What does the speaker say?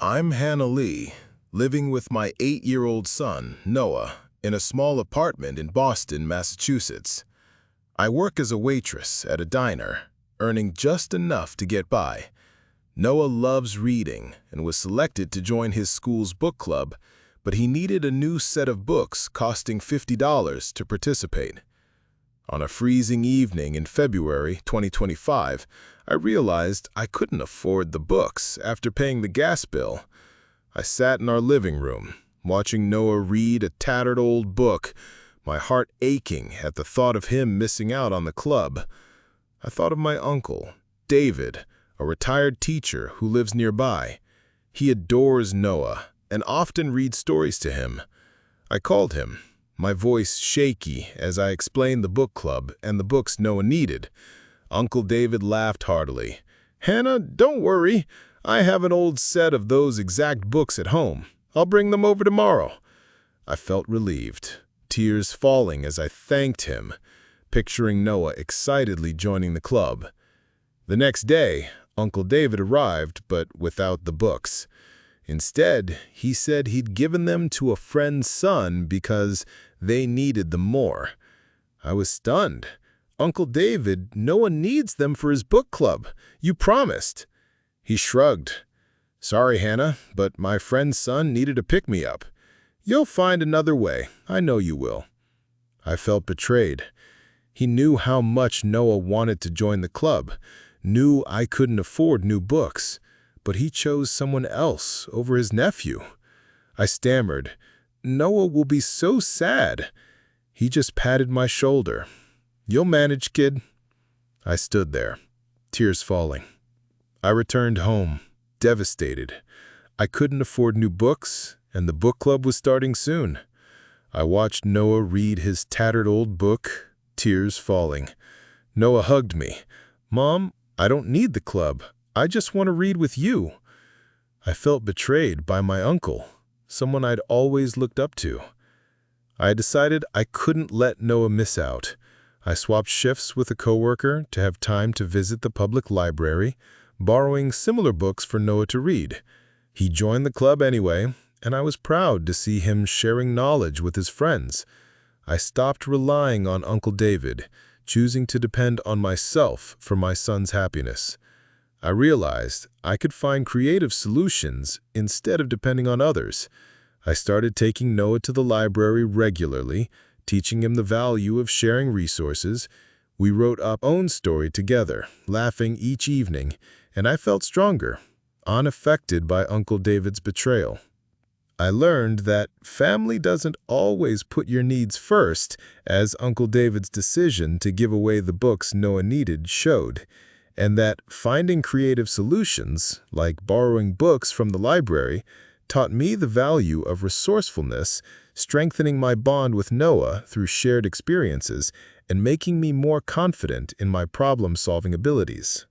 I'm Hannah Lee, living with my 8-year-old son, Noah, in a small apartment in Boston, Massachusetts. I work as a waitress at a diner, earning just enough to get by. Noah loves reading and was selected to join his school's book club, but he needed a new set of books costing $50 to participate. On a freezing evening in February 2025, I realized I couldn't afford the books after paying the gas bill. I sat in our living room, watching Noah read a tattered old book, my heart aching at the thought of him missing out on the club. I thought of my uncle, David, a retired teacher who lives nearby. He adores Noah and often reads stories to him. I called him, my voice shaky as I explained the book club and the books Noah needed. Uncle David laughed heartily. "Hannah, don't worry. I have an old set of those exact books at home. I'll bring them over tomorrow." I felt relieved, tears falling as I thanked him, picturing Noah excitedly joining the club. The next day, Uncle David arrived, but without the books. Instead, he said he'd given them to a friend's son because they needed them more. I was stunned. "Uncle David, Noah needs them for his book club. You promised." He shrugged. "Sorry, Hannah, but my friend's son needed a pick-me-up. You'll find another way. I know you will." I felt betrayed. He knew how much Noah wanted to join the club, knew I couldn't afford new books, but he chose someone else over his nephew. I stammered, "Noah will be so sad." He just patted my shoulder. "You'll manage, kid." I stood there, tears falling. I returned home, devastated. I couldn't afford new books, and the book club was starting soon. I watched Noah read his tattered old book, tears falling. Noah hugged me. "Mom, I don't need the club. I just want to read with you." I felt betrayed by my uncle, someone I'd always looked up to. I decided I couldn't let Noah miss out. I swapped shifts with a coworker to have time to visit the public library, borrowing similar books for Noah to read. He joined the club anyway, and I was proud to see him sharing knowledge with his friends. I stopped relying on Uncle David, choosing to depend on myself for my son's happiness. I realized I could find creative solutions instead of depending on others. I started taking Noah to the library regularly, teaching him the value of sharing resources. We wrote our own story together, laughing each evening, and I felt stronger, unaffected by Uncle David's betrayal. I learned that family doesn't always put your needs first, as Uncle David's decision to give away the books Noah needed showed, and that finding creative solutions, like borrowing books from the library, taught me the value of resourcefulness, strengthening my bond with Noah through shared experiences and making me more confident in my problem-solving abilities.